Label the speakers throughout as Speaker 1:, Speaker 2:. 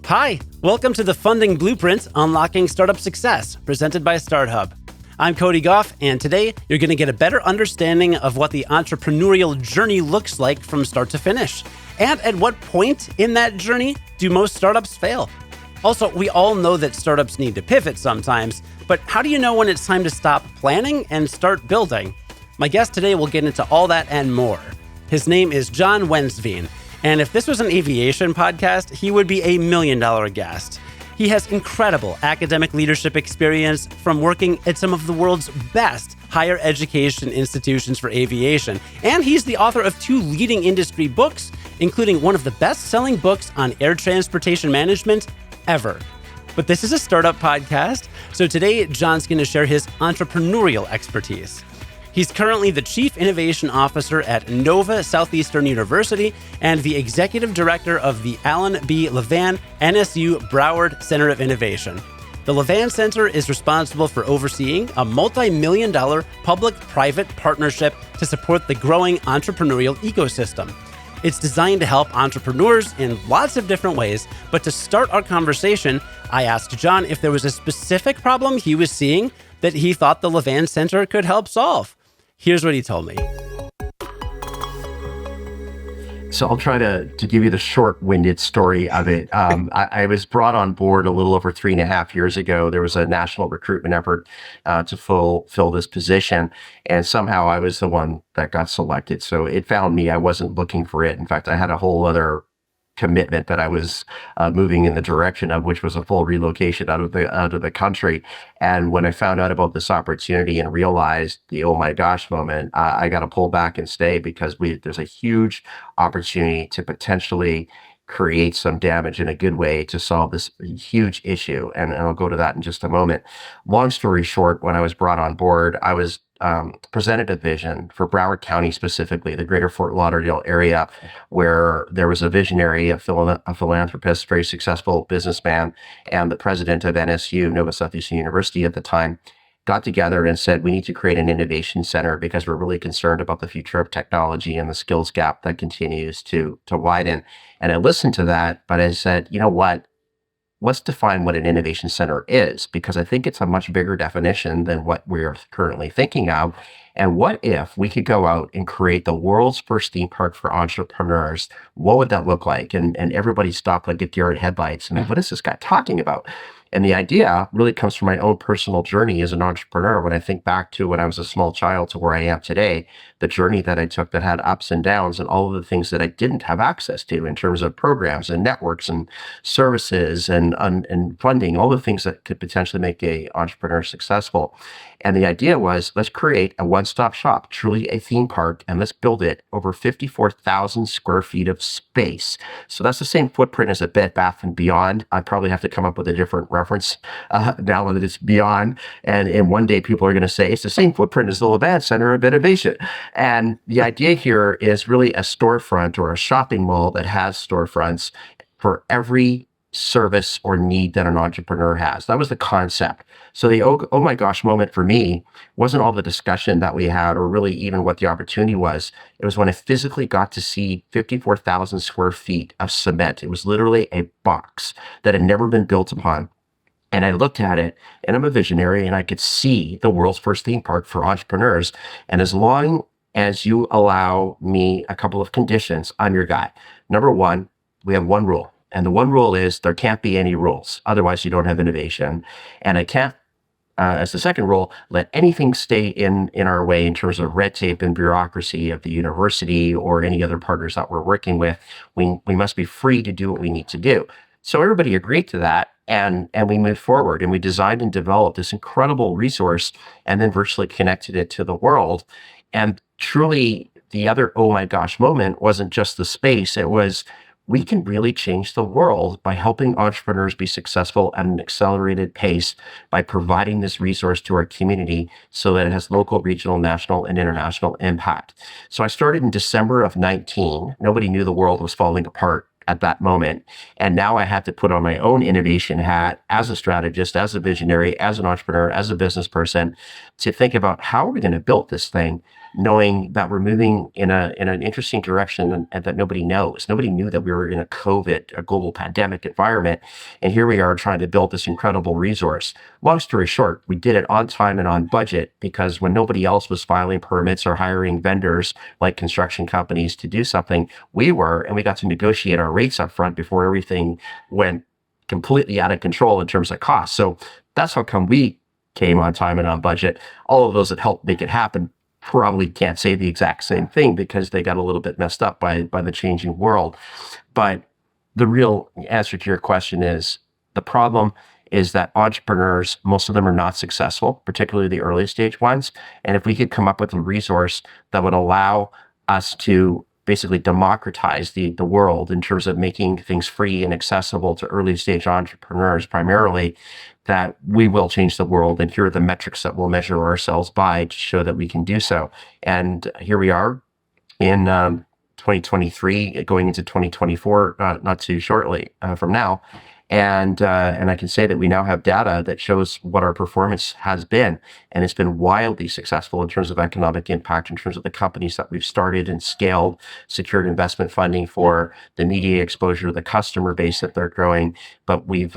Speaker 1: Hi, welcome to the Funding Blueprint Unlocking Startup Success, presented by StartHub. I'm Cody Goff, and today you're going to get a better understanding of what the entrepreneurial journey looks like from start to finish, and at what point in that journey do most startups fail. Also, we all know that startups need to pivot sometimes, but how do you know when it's time to stop planning and start building? My guest today will get into all that and more. His name is John Wensveen. And if this was an aviation podcast, he would be $1 million guest. He has incredible academic leadership experience from working at some of the world's best higher education institutions for aviation. And he's the author of 2 leading industry books, including one of the best-selling books on air transportation management ever. But this is a startup podcast, so today John's going to share his entrepreneurial expertise. He's currently the Chief Innovation Officer at Nova Southeastern University and the Executive Director of the Alan B. Levan NSU Broward Center of Innovation. The Levan Center is responsible for overseeing a multi-million-dollar public-private partnership to support the growing entrepreneurial ecosystem. It's designed to help entrepreneurs in lots of different ways, but to start our conversation, I asked John if there was a specific problem he was seeing that he thought the Levan Center could help solve. Here's what he told me.
Speaker 2: So I'll try to give you the short-winded story of it. I was brought on board a little over 3.5 years ago. There was a national recruitment effort to fill this position, and somehow I was the one that got selected. So it found me. I wasn't looking for it. In fact, I had a whole other commitment that I was moving in the direction of, which was a full relocation out of the country. And when I found out about this opportunity and realized the oh my gosh moment, I got to pull back and stay because there's a huge opportunity to potentially create some damage in a good way to solve this huge issue. And I'll go to that in just a moment. Long story short, when I was brought on board, I was presented a vision for Broward County, specifically the greater Fort Lauderdale area, where there was a visionary, a philanthropist, very successful businessman, and the president of NSU, Nova Southeastern University at the time, got together and said, we need to create an innovation center because we're really concerned about the future of technology and the skills gap that continues to widen. And I listened to that, but I said, you know what? Let's define what an innovation center is, because I think it's a much bigger definition than what we're currently thinking of. And what if we could go out and create the world's first theme park for entrepreneurs? What would that look like? And everybody stopped like a deer in headlights. And what is this guy talking about? And the idea really comes from my own personal journey as an entrepreneur. When I think back to when I was a small child to where I am today, the journey that I took that had ups and downs and all of the things that I didn't have access to in terms of programs and networks and services and funding, all the things that could potentially make an entrepreneur successful. And the idea was, let's create a one-stop shop, truly a theme park, and let's build it over 54,000 square feet of space. So that's the same footprint as a Bed Bath & Beyond. I probably have to come up with a different reference now that it's beyond. And one day people are going to say, it's the same footprint as the Levan Center of Innovation. And the idea here is really a storefront or a shopping mall that has storefronts for every service or need that an entrepreneur has. That was the concept. So the oh my gosh moment for me wasn't all the discussion that we had or really even what the opportunity was. It was when I physically got to see 54,000 square feet of cement. It was literally a box that had never been built upon. And I looked at it, and I'm a visionary, and I could see the world's first theme park for entrepreneurs. And as long as you allow me a couple of conditions, I'm your guy. Number one, we have one rule. And the one rule is there can't be any rules. Otherwise, you don't have innovation. And I can't, as the second rule, let anything stay in our way in terms of red tape and bureaucracy of the university or any other partners that we're working with. We must be free to do what we need to do. So everybody agreed to that. And we moved forward and we designed and developed this incredible resource and then virtually connected it to the world. And truly, the other oh my gosh moment wasn't just the space. It was, we can really change the world by helping entrepreneurs be successful at an accelerated pace by providing this resource to our community so that it has local, regional, national, and international impact. So I started in December of 19. Nobody knew the world was falling apart at that moment. And now I had to put on my own innovation hat as a strategist, as a visionary, as an entrepreneur, as a business person to think about how are we going to build this thing knowing that we're moving in an interesting direction and that nobody knows. Nobody knew that we were in a global pandemic environment. And here we are trying to build this incredible resource. Long story short, we did it on time and on budget because when nobody else was filing permits or hiring vendors like construction companies to do something, we were, and we got to negotiate our rates up front before everything went completely out of control in terms of cost. So that's how come we came on time and on budget. All of those that helped make it happen probably can't say the exact same thing because they got a little bit messed up by the changing world. But the real answer to your question is the problem is that entrepreneurs, most of them are not successful, particularly the early stage ones. And if we could come up with a resource that would allow us to basically democratize the world in terms of making things free and accessible to early stage entrepreneurs primarily, that we will change the world. And here are the metrics that we'll measure ourselves by to show that we can do so. And here we are in 2023, going into 2024, not too shortly from now. And I can say that we now have data that shows what our performance has been, and it's been wildly successful in terms of economic impact, in terms of the companies that we've started and scaled, secured investment funding for the media exposure, the customer base that they're growing. But we've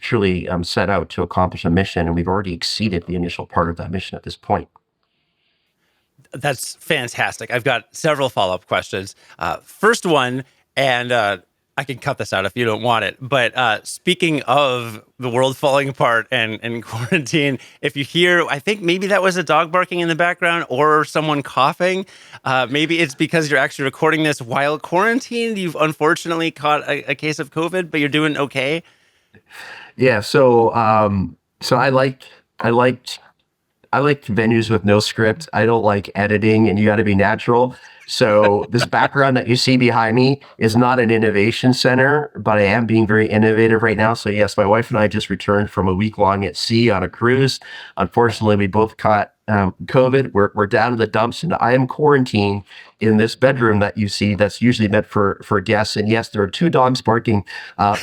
Speaker 2: truly set out to accomplish a mission, and we've already exceeded the initial part of that mission at this point.
Speaker 1: That's fantastic. I've got several follow-up questions. First one, and I can cut this out if you don't want it. But speaking of the world falling apart and quarantine, if you hear, I think maybe that was a dog barking in the background or someone coughing. Maybe it's because you're actually recording this while quarantined. You've unfortunately caught a case of COVID, but you're doing okay.
Speaker 2: Yeah. So I like venues with no script. I don't like editing, and you got to be natural. So this background that you see behind me is not an innovation center, but I am being very innovative right now. So yes, my wife and I just returned from a week long at sea on a cruise. Unfortunately, we both caught COVID. We're down in the dumps, and I am quarantined in this bedroom that you see that's usually meant for guests. And yes, there are two dogs barking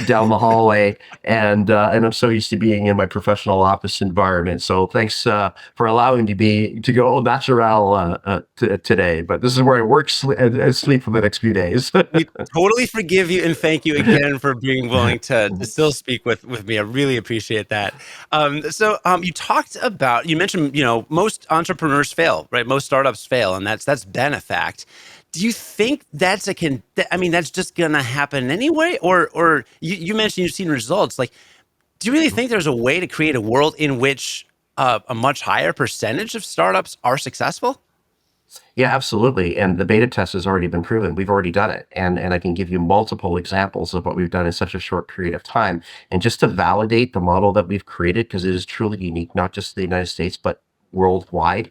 Speaker 2: down the hallway, and I'm so used to being in my professional office environment. So thanks for allowing me to go natural today. But this is where I work and sleep for the next few days.
Speaker 1: We totally forgive you and thank you again for being willing to still speak with me. I really appreciate that. So you talked about, you mentioned, most entrepreneurs fail, right? Most startups fail, and that's been a fact. Do you think that's that's just going to happen anyway? Or you mentioned you've seen results. Like, do you really think there's a way to create a world in which a much higher percentage of startups are successful?
Speaker 2: Yeah, absolutely. And the beta test has already been proven. We've already done it. And I can give you multiple examples of what we've done in such a short period of time. And just to validate the model that we've created, because it is truly unique, not just the United States, but worldwide.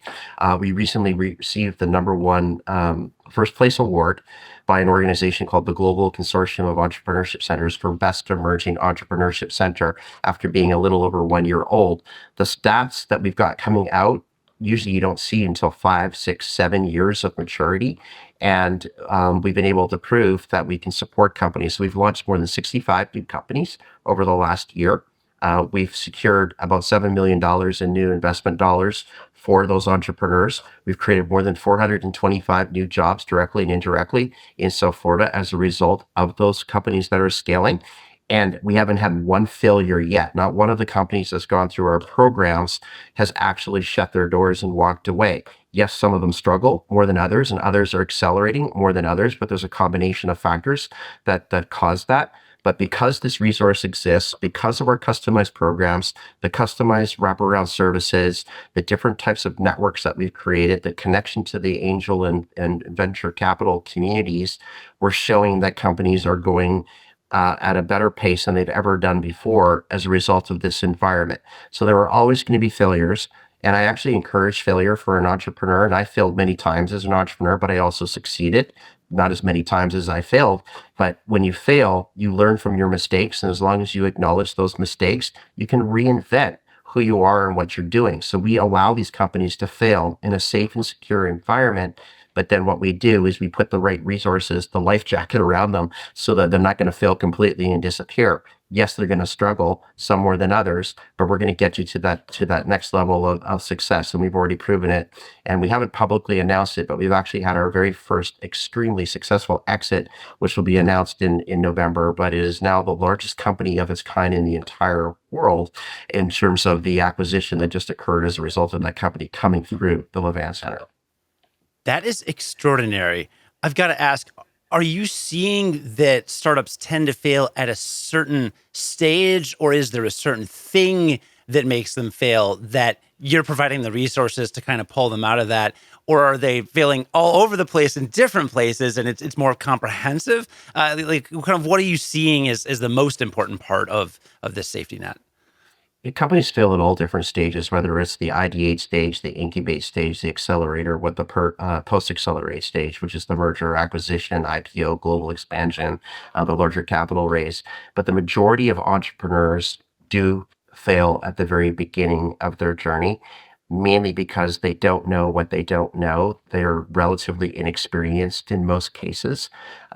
Speaker 2: We recently received the number one first place award by an organization called the Global Consortium of Entrepreneurship Centers for Best Emerging Entrepreneurship Center after being a little over 1 year old. The stats that we've got coming out, usually you don't see until 5, 6, 7 years of maturity. And we've been able to prove that we can support companies. So we've launched more than 65 new companies over the last year. We've secured about $7 million in new investment dollars for those entrepreneurs. We've created more than 425 new jobs directly and indirectly in South Florida as a result of those companies that are scaling. And we haven't had one failure yet. Not one of the companies that's gone through our programs has actually shut their doors and walked away. Yes, some of them struggle more than others, and others are accelerating more than others, but there's a combination of factors that cause that. But because this resource exists, because of our customized programs, the customized wraparound services, the different types of networks that we've created, the connection to the angel and venture capital communities, we're showing that companies are going at a better pace than they've ever done before as a result of this environment. So there are always going to be failures. And I actually encourage failure for an entrepreneur. And I failed many times as an entrepreneur, but I also succeeded. Not as many times as I failed. But when you fail, you learn from your mistakes. And as long as you acknowledge those mistakes, you can reinvent who you are and what you're doing. So we allow these companies to fail in a safe and secure environment But then what we do is we put the right resources, the life jacket around them so that they're not going to fail completely and disappear. Yes, they're going to struggle some more than others, but we're going to get you to that next level of success. And we've already proven it. And we haven't publicly announced it, but we've actually had our very first extremely successful exit, which will be announced in November. But it is now the largest company of its kind in the entire world in terms of the acquisition that just occurred as a result of that company coming through the Levan Center.
Speaker 1: That is extraordinary. I've got to ask, are you seeing that startups tend to fail at a certain stage, or is there a certain thing that makes them fail that you're providing the resources to kind of pull them out of that? Or are they failing all over the place in different places and it's more comprehensive? Like, kind of what are you seeing as the most important part of this safety net?
Speaker 2: Companies fail at all different stages, whether it's the ideate stage, the incubate stage, the accelerator, what the post-accelerate stage, which is the merger, acquisition, IPO, global expansion, the larger capital raise. But the majority of entrepreneurs do fail at the very beginning of their journey, mainly because they don't know what they don't know. They're relatively inexperienced in most cases.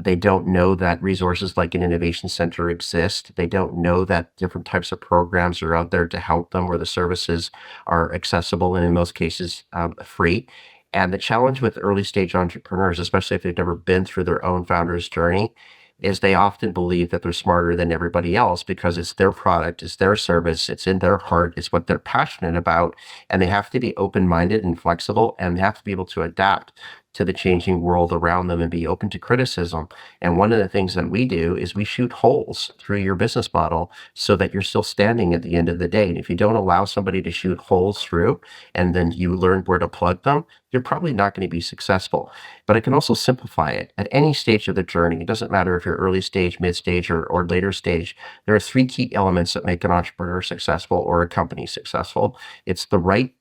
Speaker 2: They don't know that resources like an innovation center exist. They don't know that different types of programs are out there to help them, where the services are accessible and in most cases free. And the challenge with early stage entrepreneurs, especially if they've never been through their own founder's journey, is they often believe that they're smarter than everybody else because it's their product, it's their service, it's in their heart, it's what they're passionate about. And they have to be open-minded and flexible, and they have to be able to adapt to the changing world around them and be open to criticism. And one of the things that we do is we shoot holes through your business model so that you're still standing at the end of the day. And if you don't allow somebody to shoot holes through and then you learn where to plug them, you're probably not going to be successful. But I can also simplify it. At any stage of the journey, it doesn't matter if you're early stage, mid stage, or later stage, there are three key elements that make an entrepreneur successful or a company successful. It's the right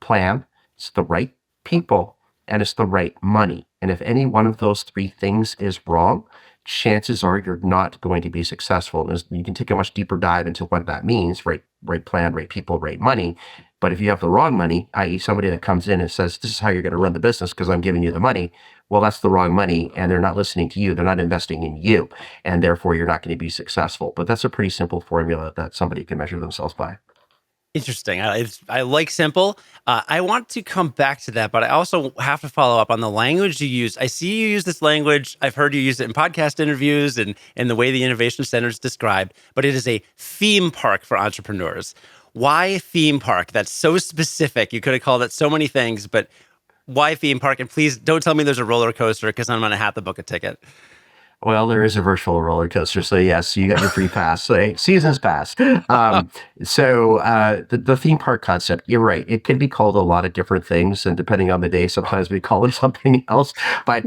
Speaker 2: plan, it's the right people, and it's the right money. And if any one of those three things is wrong, chances are you're not going to be successful. You can take a much deeper dive into what that means, right plan, right people, right money. But if you have the wrong money, i.e. somebody that comes in and says, this is how you're going to run the business because I'm giving you the money, well, that's the wrong money, and they're not listening to you. They're not investing in you, and therefore you're not going to be successful. But that's a pretty simple formula that somebody can measure themselves by.
Speaker 1: Interesting. I like simple. I want to come back to that, but I also have to follow up on the language you use. I see you use this language. I've heard you use it in podcast interviews and the way the Innovation Center is described, but it is a theme park for entrepreneurs. Why theme park? That's so specific. You could have called it so many things, but why theme park? And please don't tell me there's a roller coaster because I'm going to have to book a ticket.
Speaker 2: Well, there is a virtual roller coaster, so yes, you got your free pass. So season's pass. The theme park concept, you're right. It could be called a lot of different things, and depending on the day, sometimes we call it something else. But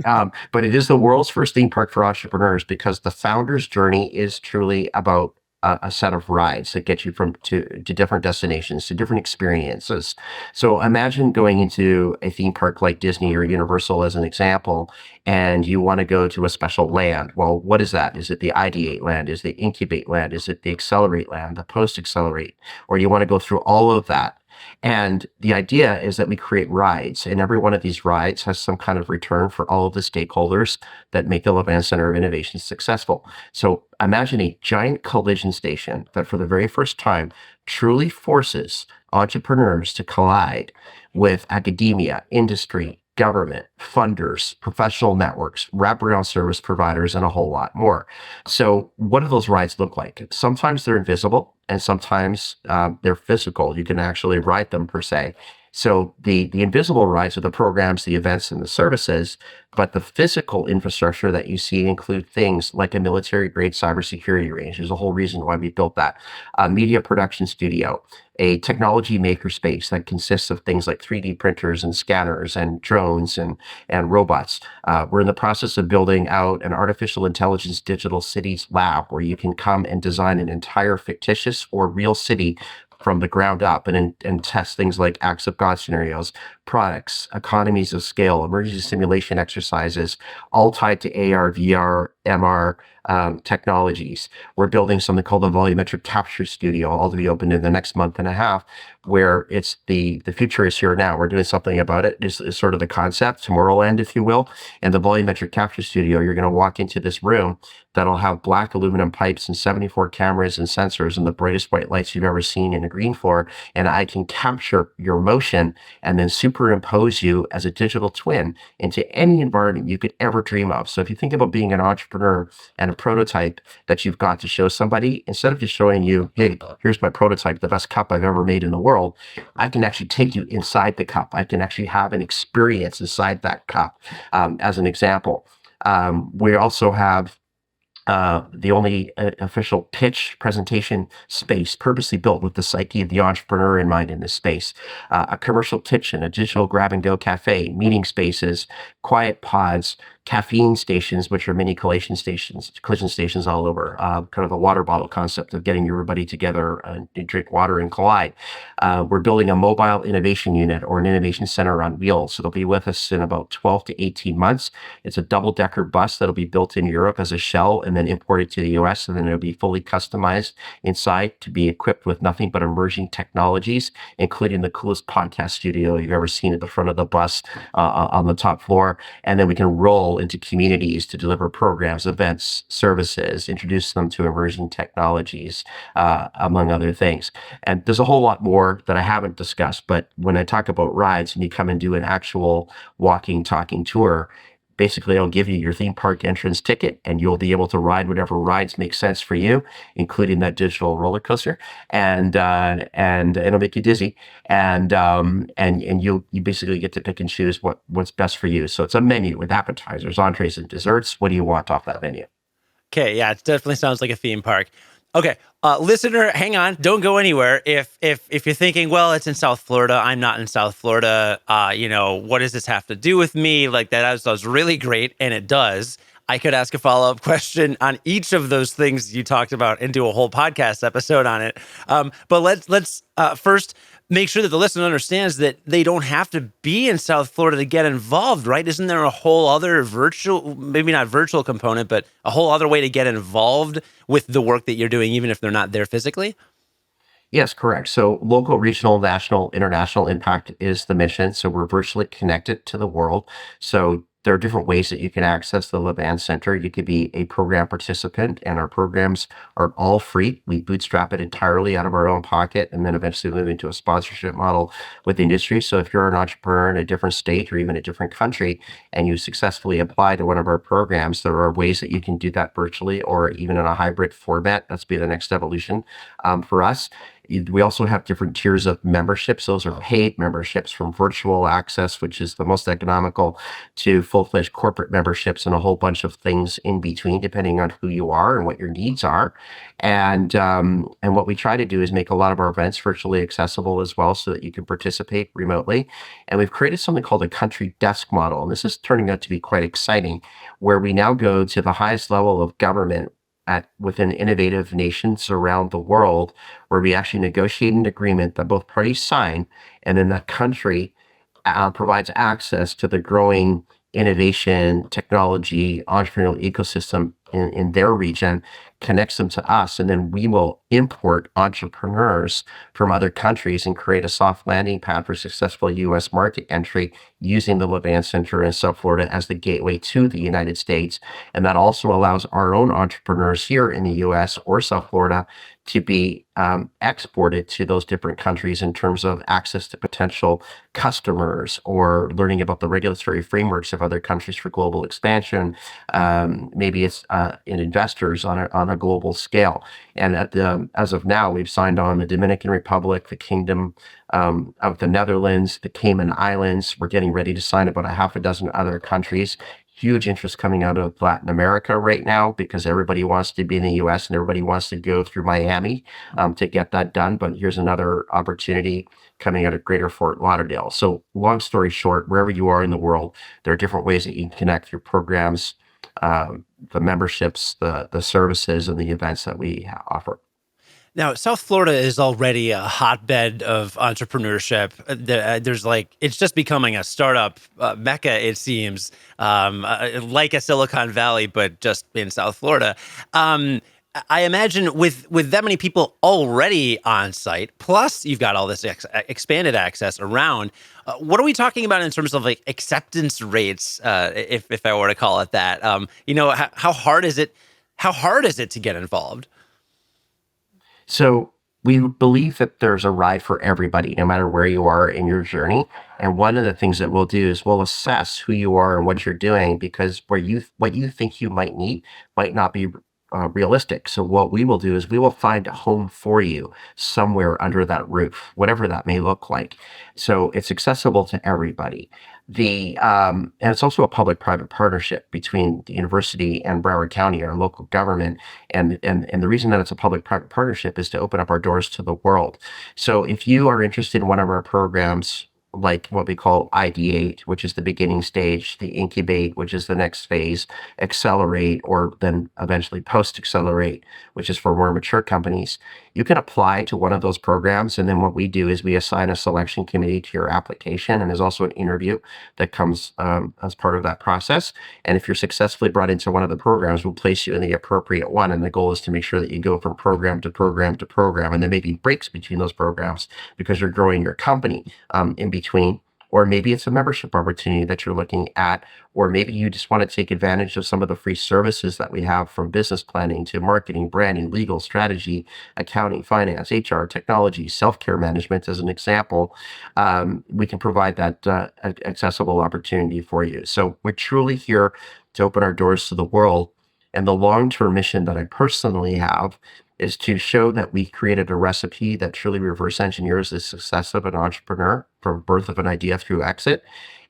Speaker 2: it is the world's first theme park for entrepreneurs because the founder's journey is truly about a set of rides that get you to different destinations, to different experiences. So imagine going into a theme park like Disney or Universal as an example, and you want to go to a special land. Well, what is that? Is it the ideate land? Is it the incubate land? Is it the accelerate land, the post-accelerate? Or you want to go through all of that? And the idea is that we create rides, and every one of these rides has some kind of return for all of the stakeholders that make the Levan Center of Innovation successful. So imagine a giant collision station that for the very first time truly forces entrepreneurs to collide with academia, industry, government, funders, professional networks, wraparound service providers, and a whole lot more. So what do those rides look like? Sometimes they're invisible and sometimes they're physical. You can actually ride them per se. So the invisible rides are the programs, the events, and the services, but the physical infrastructure that you see include things like a military-grade cybersecurity range. There's a whole reason why we built that. A media production studio, a technology makerspace that consists of things like 3D printers and scanners and drones and robots. We're in the process of building out an artificial intelligence digital cities lab where you can come and design an entire fictitious or real city from the ground up and test things like acts of God scenarios, products, economies of scale, emergency simulation exercises, all tied to AR, VR, MR technologies. We're building something called the volumetric capture studio, all to be opened in the next month and a half, where it's the future is here now. We're doing something about it. Is sort of the concept, Tomorrowland, if you will. And the volumetric capture studio, you're going to walk into this room that'll have black aluminum pipes and 74 cameras and sensors and the brightest white lights you've ever seen in a green floor. And I can capture your motion and then superimpose you as a digital twin into any environment you could ever dream of. So if you think about being an entrepreneur and a prototype that you've got to show somebody, instead of just showing you, hey, here's my prototype, the best cup I've ever made in the world, I can actually take you inside the cup. I can actually have an experience inside that cup. As an example, we also have the only official pitch presentation space purposely built with the psyche of the entrepreneur in mind in this space. A commercial kitchen, a digital grab-and-go cafe, meeting spaces, quiet pods, caffeine stations, which are mini collision stations all over, kind of a water bottle concept of getting everybody together to drink water and collide. We're building a mobile innovation unit or an innovation center on wheels. So they'll be with us in about 12 to 18 months. It's a double-decker bus that'll be built in Europe as a shell and then imported to the US, and then it'll be fully customized inside to be equipped with nothing but emerging technologies, including the coolest podcast studio you've ever seen at the front of the bus on the top floor. And then we can roll into communities to deliver programs, events, services, introduce them to emerging technologies, among other things. And there's a whole lot more that I haven't discussed, but when I talk about rides and you come and do an actual walking, talking tour, basically I'll give you your theme park entrance ticket and you'll be able to ride whatever rides make sense for you, including that digital roller coaster. And it'll make you dizzy. And you basically get to pick and choose what's best for you. So it's a menu with appetizers, entrees, and desserts. What do you want off that menu?
Speaker 1: Okay, yeah, it definitely sounds like a theme park. Okay, listener, hang on, don't go anywhere. If you're thinking, well, it's in South Florida, I'm not in South Florida. What does this have to do with me? Like that was really great, and it does. I could ask a follow-up question on each of those things you talked about and do a whole podcast episode on it. But let's first make sure that the listener understands that they don't have to be in South Florida to get involved, right? Isn't there a whole other maybe not virtual component, but a whole other way to get involved with the work that you're doing, even if they're not there physically?
Speaker 2: Yes, correct. So local, regional, national, international impact is the mission. So we're virtually connected to the world. So there are different ways that you can access the Levan Center. You could be a program participant, and our programs are all free. We bootstrap it entirely out of our own pocket and then eventually move into a sponsorship model with the industry. So if you're an entrepreneur in a different state or even a different country and you successfully apply to one of our programs, there are ways that you can do that virtually or even in a hybrid format. That's be the next evolution for us. We also have different tiers of memberships. Those are paid memberships, from virtual access, which is the most economical, to full-fledged corporate memberships and a whole bunch of things in between, depending on who you are and what your needs are. And what we try to do is make a lot of our events virtually accessible as well, so that you can participate remotely. And we've created something called a country desk model. And this is turning out to be quite exciting, where we now go to the highest level of government within innovative nations around the world, where we actually negotiate an agreement that both parties sign, and then that country provides access to the growing innovation, technology, entrepreneurial ecosystem in their region, connects them to us, and then we will import entrepreneurs from other countries and create a soft landing pad for successful U.S. market entry using the Levan Center in South Florida as the gateway to the United States. And that also allows our own entrepreneurs here in the U.S. or South Florida to be exported to those different countries in terms of access to potential customers or learning about the regulatory frameworks of other countries for global expansion. Maybe it's in investors on a global scale. And as of now, we've signed on the Dominican Republic, the Kingdom of the Netherlands, the Cayman Islands. We're getting ready to sign about a half a dozen other countries. Huge interest coming out of Latin America right now, because everybody wants to be in the U.S. and everybody wants to go through Miami to get that done. But here's another opportunity coming out of Greater Fort Lauderdale. So long story short, wherever you are in the world, there are different ways that you can connect your programs, the memberships, the services, and the events that we offer.
Speaker 1: Now, South Florida is already a hotbed of entrepreneurship. There's like, it's just becoming a startup mecca, it seems, like a Silicon Valley, but just in South Florida. Um, I imagine with that many people already on site, plus you've got all this expanded access around. What are we talking about in terms of like acceptance rates, if I were to call it that? How hard is it? How hard is it to get involved?
Speaker 2: So we believe that there's a ride for everybody, no matter where you are in your journey. And one of the things that we'll do is we'll assess who you are and what you're doing, because what you think you might need might not be realistic. So what we will do is we will find a home for you somewhere under that roof, whatever that may look like. So it's accessible to everybody. And it's also a public-private partnership between the university and Broward County, our local government. And the reason that it's a public-private partnership is to open up our doors to the world. So if you are interested in one of our programs, like what we call ideate, which is the beginning stage, the incubate, which is the next phase, accelerate, or then eventually post accelerate, which is for more mature companies, you can apply to one of those programs. And then what we do is we assign a selection committee to your application. And there's also an interview that comes as part of that process. And if you're successfully brought into one of the programs, we'll place you in the appropriate one. And the goal is to make sure that you go from program to program to program. And there may be breaks between those programs because you're growing your company in between. Or maybe it's a membership opportunity that you're looking at, or maybe you just want to take advantage of some of the free services that we have, from business planning to marketing, branding, legal, strategy, accounting, finance, HR, technology, self-care management, as an example. We can provide that accessible opportunity for you. So we're truly here to open our doors to the world. And the long-term mission that I personally have is to show that we created a recipe that truly reverse engineers the success of an entrepreneur from birth of an idea through exit.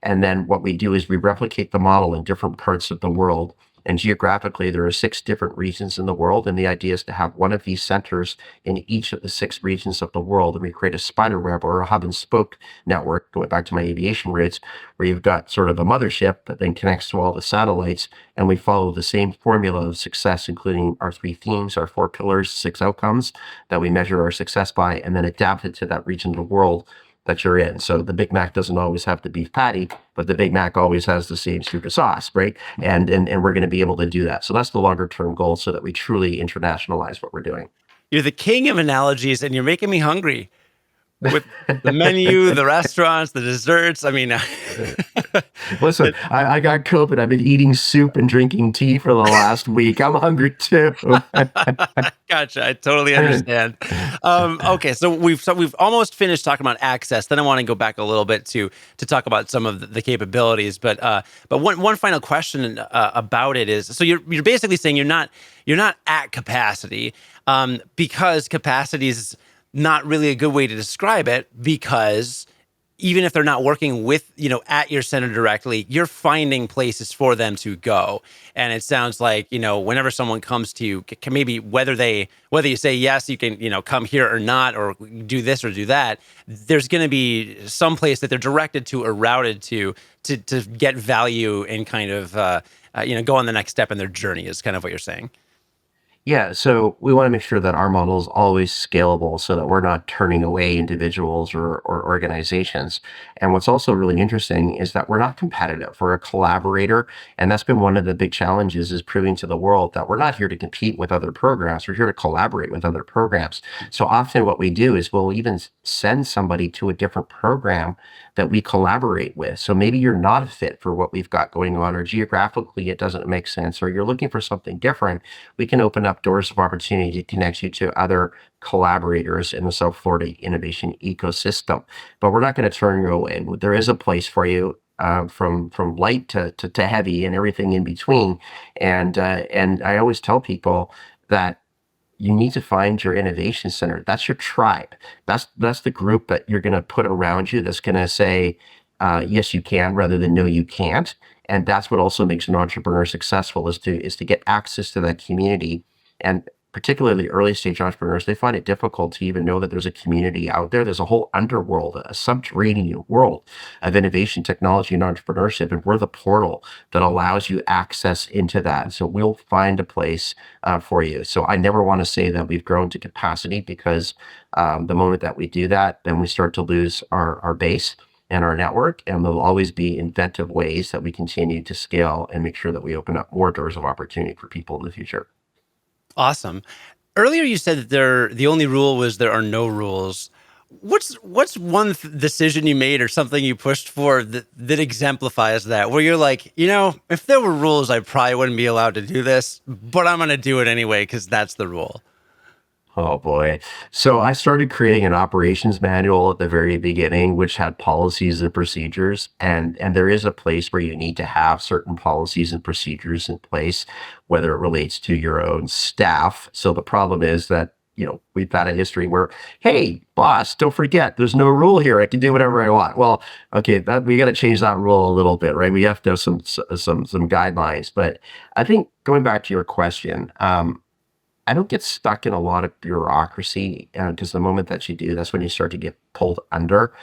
Speaker 2: And then what we do is we replicate the model in different parts of the world. And geographically, there are 6 different regions in the world. And the idea is to have one of these centers in each of the 6 regions of the world. And we create a spider web or a hub and spoke network, going back to my aviation roots, where you've got sort of a mothership that then connects to all the satellites. And we follow the same formula of success, including our 3 themes, our 4 pillars, 6 outcomes that we measure our success by, and then adapt it to that region of the world that you're in. So the Big Mac doesn't always have the beef patty, but the Big Mac always has the same secret sauce, right? And we're going to be able to do that. So that's the longer term goal, so that we truly internationalize what we're doing.
Speaker 1: You're the king of analogies, and you're making me hungry with the menu, the restaurants, the desserts. I mean,
Speaker 2: Listen, I got COVID. I've been eating soup and drinking tea for the last week. I'm hungry too.
Speaker 1: gotcha. I totally understand. Okay, so we've almost finished talking about access. Then I want to go back a little bit to talk about some of the capabilities. But one final question about it is: so you're basically saying you're not at capacity, because capacity is not really a good way to describe it, because even if they're not working with, at your center directly, you're finding places for them to go. And it sounds like, whenever someone comes to you, can maybe whether you say, yes, you can, come here or not, or do this or do that, there's going to be some place that they're directed to or routed to get value and kind of, go on the next step in their journey, is kind of what you're saying.
Speaker 2: Yeah, so we want to make sure that our model is always scalable, so that we're not turning away individuals or organizations. And what's also really interesting is that we're not competitive. We're a collaborator. And that's been one of the big challenges, is proving to the world that we're not here to compete with other programs. We're here to collaborate with other programs. So often what we do is we'll even send somebody to a different program that we collaborate with. So maybe you're not a fit for what we've got going on, or geographically it doesn't make sense, or you're looking for something different. We can open up doors of opportunity to connect you to other collaborators in the South Florida innovation ecosystem. But we're not going to turn you away. There is a place for you, from light to heavy and everything in between. And I always tell people that you need to find your innovation center. That's your tribe. That's the group that you're going to put around you, that's going to say, yes, you can, rather than no, you can't. And that's what also makes an entrepreneur successful, is to get access to that community and particularly early stage entrepreneurs, they find it difficult to even know that there's a community out there. There's a whole underworld, a subterranean world of innovation, technology, and entrepreneurship. And we're the portal that allows you access into that. So we'll find a place for you. So I never want to say that we've grown to capacity, because the moment that we do that, then we start to lose our base and our network. And there'll always be inventive ways that we continue to scale and make sure that we open up more doors of opportunity for people in the future.
Speaker 1: Awesome. Earlier, you said that the only rule was there are no rules. What's one decision you made or something you pushed for that exemplifies that, where you're like, if there were rules, I probably wouldn't be allowed to do this, but I'm going to do it anyway because that's the rule.
Speaker 2: Oh boy. So I started creating an operations manual at the very beginning, which had policies and procedures. And there is a place where you need to have certain policies and procedures in place, whether it relates to your own staff. So the problem is that, we've had a history where, hey, boss, don't forget, there's no rule here. I can do whatever I want. Well, okay, we got to change that rule a little bit, right? We have to have some guidelines. But I think going back to your question, I don't get stuck in a lot of bureaucracy, because the moment that you do, that's when you start to get pulled under.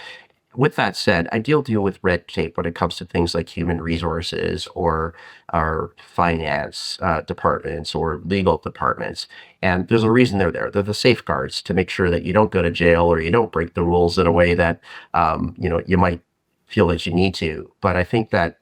Speaker 2: With that said, I deal with red tape when it comes to things like human resources or our finance departments or legal departments. And there's a reason they're there. They're the safeguards to make sure that you don't go to jail or you don't break the rules in a way that, you might feel that you need to. But I think that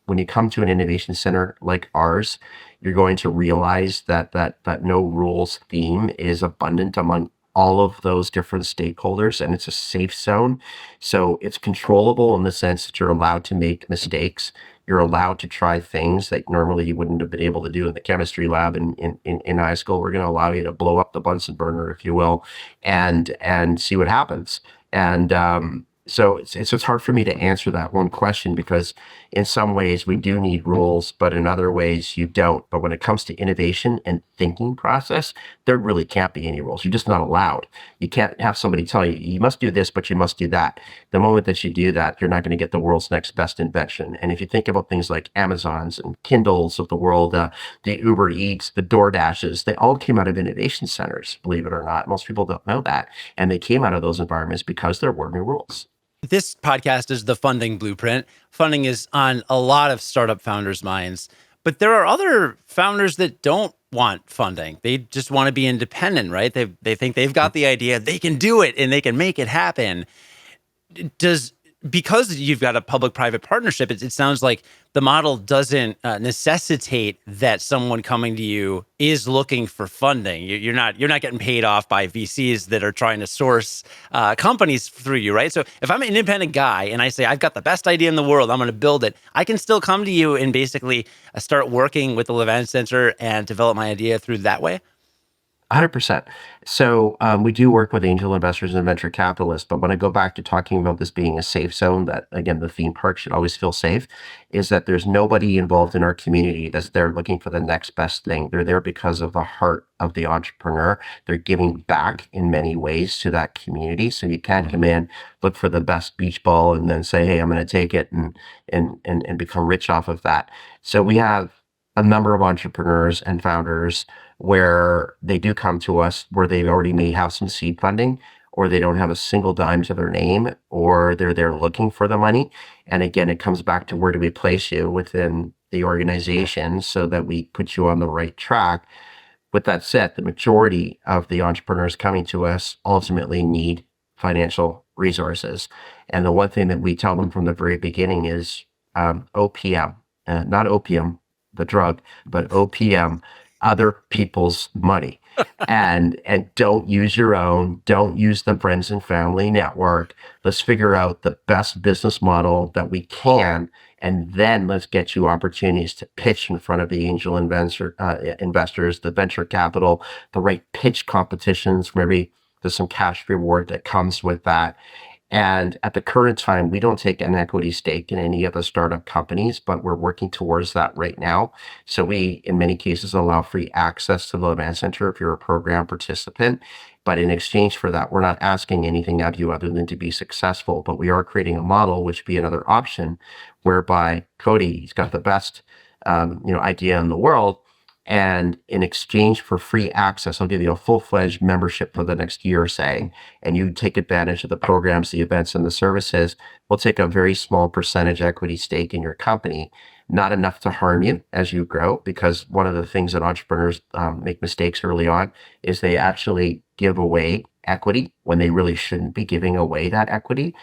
Speaker 2: when you come to an innovation center like ours, you're going to realize that no rules theme is abundant among all of those different stakeholders, and it's a safe zone. So it's controllable in the sense that you're allowed to make mistakes. You're allowed to try things that normally you wouldn't have been able to do in the chemistry lab in high school. We're going to allow you to blow up the Bunsen burner, if you will, and see what happens. And so it's hard for me to answer that one question, because in some ways we do need rules, but in other ways you don't. But when it comes to innovation and thinking process, there really can't be any rules. You're just not allowed. You can't have somebody tell you, you must do this, but you must do that. The moment that you do that, you're not going to get the world's next best invention. And if you think about things like Amazons and Kindles of the world, the Uber Eats, the DoorDashes, they all came out of innovation centers, believe it or not. Most people don't know that. And they came out of those environments because there were no rules.
Speaker 1: This podcast is the funding blueprint. Funding is on a lot of startup founders' minds, but there are other founders that don't want funding. They just want to be independent, right? They think they've got the idea, they can do it and they can make it happen. Because you've got a public-private partnership, it sounds like the model doesn't necessitate that someone coming to you is looking for funding. You're not getting paid off by VCs that are trying to source companies through you, right? So if I'm an independent guy and I say, I've got the best idea in the world, I'm going to build it, I can still come to you and basically start working with the Levan Center and develop my idea through that way?
Speaker 2: 100%. So we do work with angel investors and venture capitalists, but when I go back to talking about this being a safe zone, that again, the theme park should always feel safe, is that there's nobody involved in our community that's there looking for the next best thing. They're there because of the heart of the entrepreneur. They're giving back in many ways to that community. So you can't come in, look for the best beach ball and then say, hey, I'm going to take it and become rich off of that. So we have a number of entrepreneurs and founders where they do come to us where they already may have some seed funding, or they don't have a single dime to their name, or they're there looking for the money. And again, it comes back to where do we place you within the organization so that we put you on the right track. With that said, the majority of the entrepreneurs coming to us ultimately need financial resources. And the one thing that we tell them from the very beginning is OPM, not opium, the drug, but OPM, other people's money. and don't use your own, don't use the friends and family network. Let's figure out the best business model that we can, and then let's get you opportunities to pitch in front of the angel investors, the venture capital, the right pitch competitions, maybe there's some cash reward that comes with that. And at the current time, we don't take an equity stake in any of the startup companies, but we're working towards that right now. So we, in many cases, allow free access to the Levan Center if you're a program participant. But in exchange for that, we're not asking anything of you other than to be successful. But we are creating a model, which would be another option, whereby Cody, he's got the best idea in the world. And in exchange for free access, I'll give you a full-fledged membership for the next year, say, and you take advantage of the programs, the events, and the services. We'll take a very small percentage equity stake in your company, not enough to harm you as you grow, because one of the things that entrepreneurs make mistakes early on is they actually give away equity when they really shouldn't be giving away that equity.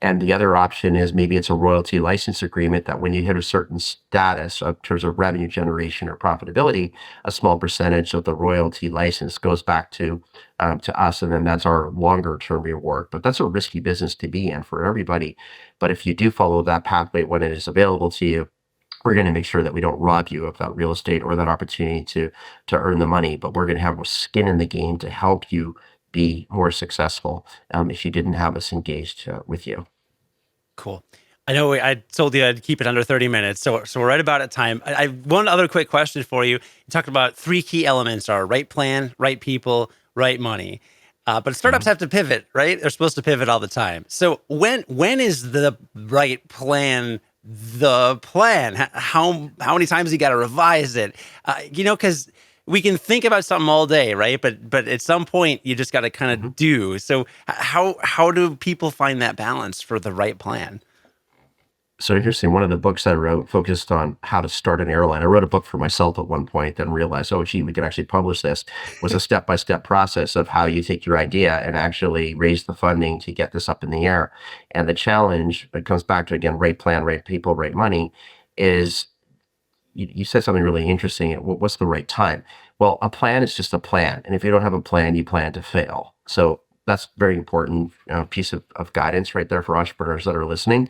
Speaker 2: And the other option is maybe it's a royalty license agreement that when you hit a certain status in terms of revenue generation or profitability, a small percentage of the royalty license goes back to us, and then that's our longer term reward. But that's a risky business to be in for everybody. But if you do follow that pathway when it is available to you, we're going to make sure that we don't rob you of that real estate or that opportunity to earn the money, but we're going to have a skin in the game to help you be more successful if you didn't have us engaged with you.
Speaker 1: Cool. I know I told you I'd keep it under 30 minutes, so we're right about at time. I one other quick question for you. You talked about three key elements are right plan, right people, right money. But startups have to pivot, right? They're supposed to pivot all the time. So when is the right plan the plan? How many times you got to revise it? Because we can think about something all day, right? But at some point you just got to kind of do. So how do people find that balance for the right plan?
Speaker 2: So interesting. One of the books I wrote focused on how to start an airline. I wrote a book for myself at one point, then realized, oh, gee, we could actually publish this. Was a step-by-step process of how you take your idea and actually raise the funding to get this up in the air. And the challenge, it comes back to, again, right plan, right people, right money, is you said something really interesting. What's the right time? Well, a plan is just a plan. And if you don't have a plan, you plan to fail. So that's a very important piece of guidance right there for entrepreneurs that are listening.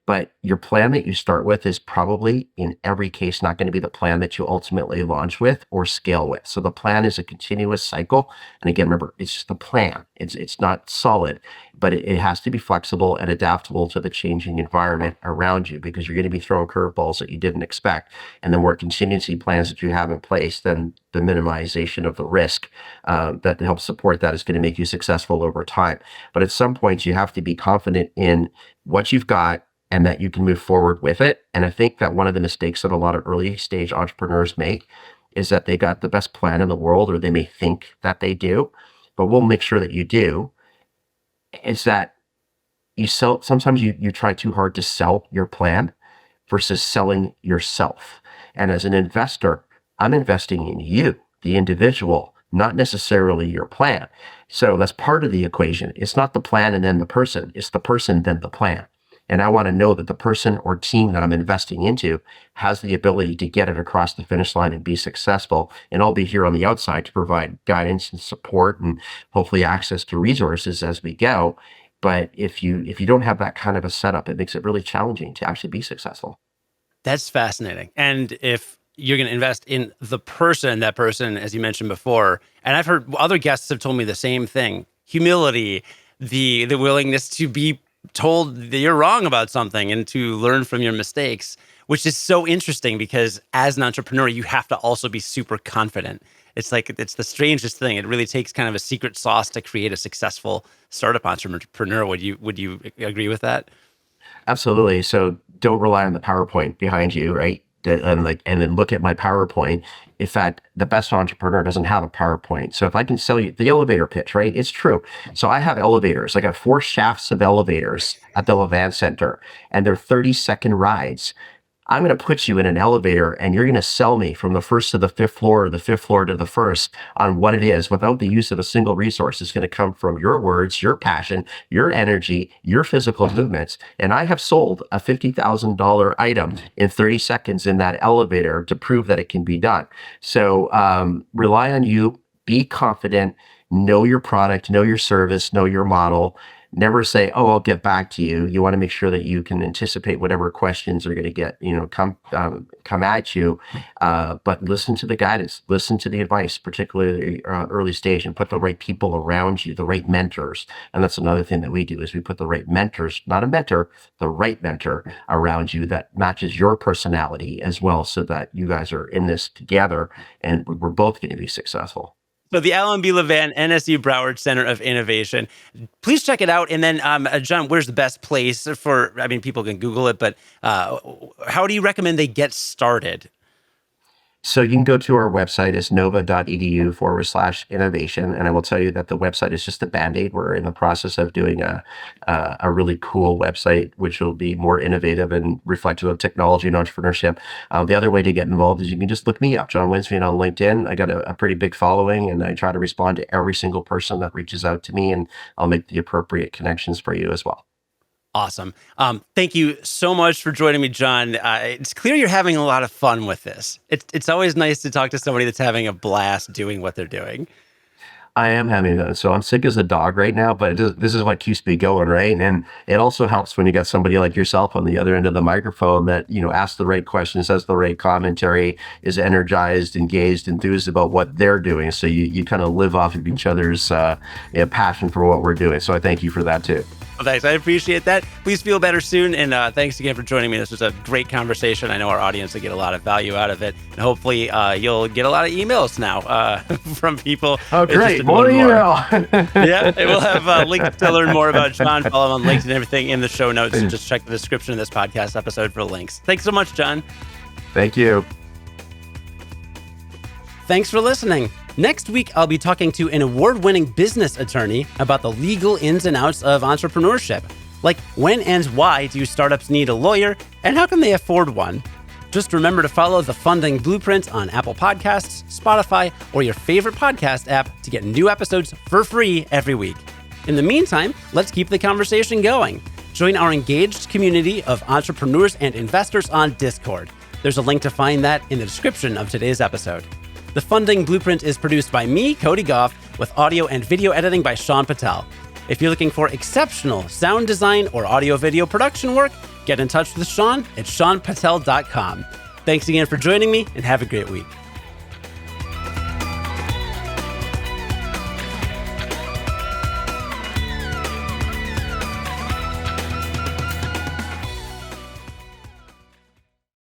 Speaker 2: But your plan that you start with is probably in every case not going to be the plan that you ultimately launch with or scale with. So the plan is a continuous cycle. And again, remember, it's just a plan. It's not solid, but it has to be flexible and adaptable to the changing environment around you, because you're going to be throwing curveballs that you didn't expect. And the more contingency plans that you have in place, then the minimization of the risk that helps support that is going to make you successful over time. But at some point, you have to be confident in what you've got and that you can move forward with it. And I think that one of the mistakes that a lot of early stage entrepreneurs make is that they got the best plan in the world, or they may think that they do, but we'll make sure that you do, is that sometimes you try too hard to sell your plan versus selling yourself. And as an investor, I'm investing in you, the individual, not necessarily your plan. So that's part of the equation. It's not the plan and then the person, it's the person, then the plan. And I want to know that the person or team that I'm investing into has the ability to get it across the finish line and be successful. And I'll be here on the outside to provide guidance and support and hopefully access to resources as we go. But if you don't have that kind of a setup, it makes it really challenging to actually be successful.
Speaker 1: That's fascinating. And if you're going to invest in that person, as you mentioned before, and I've heard other guests have told me the same thing, humility, the willingness to be told that you're wrong about something and to learn from your mistakes, which is so interesting because as an entrepreneur, you have to also be super confident. It's the strangest thing. It really takes kind of a secret sauce to create a successful startup entrepreneur. Would you agree with that?
Speaker 2: Absolutely. So don't rely on the PowerPoint behind you, right? And then look at my PowerPoint. In fact, the best entrepreneur doesn't have a PowerPoint. So if I can sell you the elevator pitch, right? It's true. So I have elevators. I got 4 shafts of elevators at the Levan Center, and they're 30-second rides. I'm going to put you in an elevator and you're going to sell me from the first to the 5th floor or the 5th floor to the first on what it is without the use of a single resource. It's going to come from your words, your passion, your energy, your physical movements. And I have sold a $50,000 item in 30 seconds in that elevator to prove that it can be done. So rely on you, be confident, know your product, know your service, know your model. Never say, oh, I'll get back to you. You want to make sure that you can anticipate whatever questions are going to get, come at you. But listen to the guidance, listen to the advice, particularly early stage, and put the right people around you, the right mentors. And that's another thing that we do is we put the right mentors, not a mentor, the right mentor around you that matches your personality as well, so that you guys are in this together and we're both going to be successful.
Speaker 1: So the LMB Levan NSU Broward Center of Innovation. Please check it out. And then, John, where's the best place people can Google it, but how do you recommend they get started?
Speaker 2: So you can go to our website, it's nova.edu/innovation. And I will tell you that the website is just a Band-Aid. We're in the process of doing a really cool website, which will be more innovative and reflective of technology and entrepreneurship. The other way to get involved is you can just look me up, John Wensveen, on LinkedIn. I got a pretty big following, and I try to respond to every single person that reaches out to me, and I'll make the appropriate connections for you as well.
Speaker 1: Awesome. Thank you so much for joining me, John. It's clear you're having a lot of fun with this. It's always nice to talk to somebody that's having a blast doing what they're doing.
Speaker 2: I am having that. So I'm sick as a dog right now, but this is what keeps me going, right? And it also helps when you got somebody like yourself on the other end of the microphone that, asks the right questions, has the right commentary, is energized, engaged, enthused about what they're doing. So you kind of live off of each other's passion for what we're doing. So I thank you for that too.
Speaker 1: Well, thanks. I appreciate that. Please feel better soon. And thanks again for joining me. This was a great conversation. I know our audience will get a lot of value out of it. And hopefully you'll get a lot of emails now from people.
Speaker 2: Oh, great. More email.
Speaker 1: Yeah. We'll have links to learn more about John. Follow him on LinkedIn and everything in the show notes. Just check the description of this podcast episode for links. Thanks so much, John.
Speaker 2: Thank you.
Speaker 1: Thanks for listening. Next week, I'll be talking to an award-winning business attorney about the legal ins and outs of entrepreneurship. Like, when and why do startups need a lawyer, and how can they afford one? Just remember to follow the Funding Blueprint on Apple Podcasts, Spotify, or your favorite podcast app to get new episodes for free every week. In the meantime, let's keep the conversation going. Join our engaged community of entrepreneurs and investors on Discord. There's a link to find that in the description of today's episode. The Funding Blueprint is produced by me, Cody Goff, with audio and video editing by Sean Patel. If you're looking for exceptional sound design or audio-video production work, get in touch with Sean at seanpatel.com. Thanks again for joining me, and have a great week.